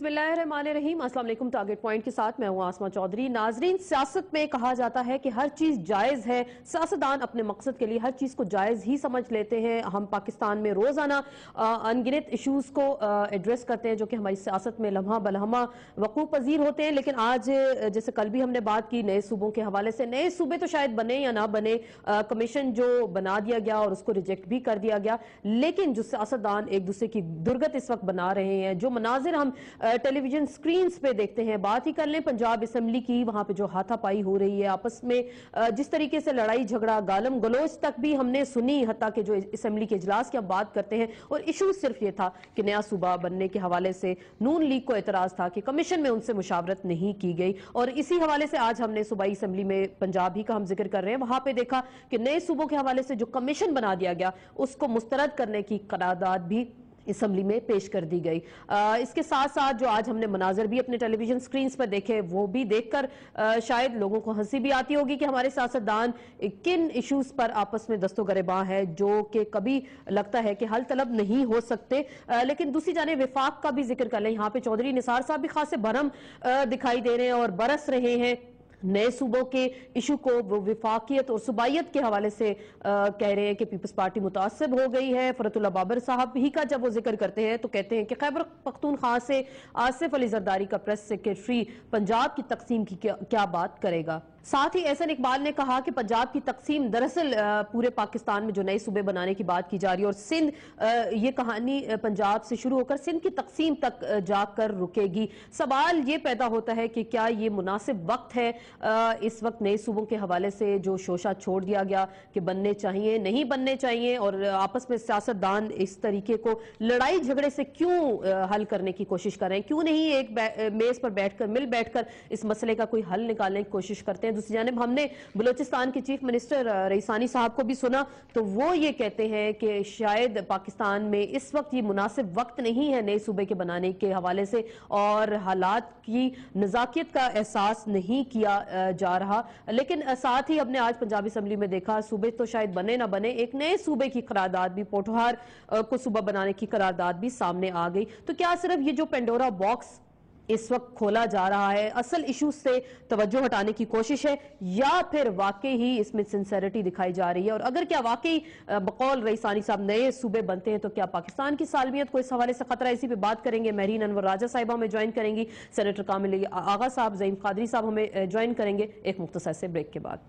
बिस्मिल्लाहिर्रहमानिर्रहीम। अस्सलाम वालेकुम। टारगेट पॉइंट के साथ मैं हूं आसमा चौधरी। नाजरीन, सियासत में कहा जाता है कि हर चीज जायज है। सियासतदान अपने मकसद के लिए हर चीज को जायज ही समझ लेते हैं। हम पाकिस्तान में रोजाना अनगिनत इशूज को एड्रेस करते हैं जो कि हमारी सियासत में लम्हा बलहमा वकूफ पजीर होते हैं। लेकिन आज जैसे कल भी हमने बात की नए सूबों के हवाले से, नए सूबे तो शायद बने या ना बने, कमीशन जो बना दिया गया और उसको रिजेक्ट भी कर दिया गया, लेकिन जो सियासतदान एक दूसरे की दुर्गत इस वक्त बना रहे हैं, जो मनाजिर हम टेलीविजन स्क्रीन्स पे देखते हैं। बात ही कर लें पंजाब असेंबली की, वहां पे जो हाथापाई हो रही है आपस में, जिस तरीके से लड़ाई झगड़ा गालम गलोच तक भी हमने सुनी, हत्ता कि जो असेंबली के इजलास की हम बात करते हैं और इशू सिर्फ ये था कि नया सूबा बनने के हवाले से नून लीग को एतराज था कि कमीशन में उनसे मुशावरत नहीं की गई। और इसी हवाले से आज हमने सूबाई असेंबली में पंजाब ही का हम जिक्र कर रहे हैं, वहां पे देखा कि नए सूबों के हवाले से जो कमीशन बना दिया गया उसको मुस्तरद करने की करारदाद भी असेंबली में पेश कर दी गई। इसके साथ साथ जो आज हमने मनाजर भी अपने टेलीविजन स्क्रीन पर देखे, वो भी देखकर शायद लोगों को हंसी भी आती होगी कि हमारे सियासतदान किन इश्यूज पर आपस में दस्तोगरेबां है जो कि कभी लगता है कि हल तलब नहीं हो सकते। लेकिन दूसरी जाने विफाक का भी जिक्र कर लें, यहाँ पे चौधरी निसार साहब भी खासे भरम दिखाई दे रहे हैं और बरस रहे हैं नए सूबों के इशू को। वो विफाकियत और सुबाइयत के हवाले से कह रहे हैं कि पीपल्स पार्टी मुतासिब हो गई है। फरतुल्लाह बाबर साहब ही का जब वो जिक्र करते हैं तो कहते हैं कि खैबर पख्तूनख्वा से आसिफ अली जरदारी का प्रेस सेक्रेटरी पंजाब की तकसीम की क्या बात करेगा। साथ ही एहसन इकबाल ने कहा कि पंजाब की तकसीम दरअसल पूरे पाकिस्तान में जो नए सूबे बनाने की बात की जा रही है और सिंध, ये कहानी पंजाब से शुरू होकर सिंध की तकसीम तक जाकर रुकेगी। सवाल ये पैदा होता है कि क्या ये मुनासिब वक्त है इस वक्त नए सूबों के हवाले से जो शोशा छोड़ दिया गया कि बनने चाहिए नहीं बनने चाहिए, और आपस में सियासतदान इस तरीके को लड़ाई झगड़े से क्यों हल करने की कोशिश कर रहे हैं, क्यों नहीं एक मेज पर बैठकर मिल बैठकर इस मसले का कोई हल निकालने की कोशिश करते हैं। दूसरी जानिब हमने बलूचिस्तान के चीफ मिनिस्टर रईसानी साहब को भी सुना तो वो ये कहते हैं कि शायद पाकिस्तान में इस वक्त ये मुनासिब वक्त नहीं है नए सूबे के बनाने के हवाले से, और हालात की नजाकियत का एहसास नहीं किया जा रहा। लेकिन साथ ही हमने आज पंजाबी असेंबली में देखा सूबे तो शायद बने ना बने, एक नए सूबे की करारदाद भी, पोठोहार को सूबा बनाने की करारदाद भी सामने आ गई। तो क्या सिर्फ ये जो पेंडोरा बॉक्स इस वक्त खोला जा रहा है असल इश्यूज से तवज्जो हटाने की कोशिश है, या फिर वाकई ही इसमें सिंसेरिटी दिखाई जा रही है? और अगर क्या वाकई बकौल रईसानी साहब नए सूबे बनते हैं तो क्या पाकिस्तान की सालमियत को इस हवाले से खतरा? इसी पे बात करेंगे। महरीन अनवर राजा साहिबा हमें ज्वाइन करेंगी, सेनेटर कामिल आगा साहब, ज़ईम कादरी साहब हमें ज्वाइन करेंगे एक मुख्तसर से ब्रेक के बाद।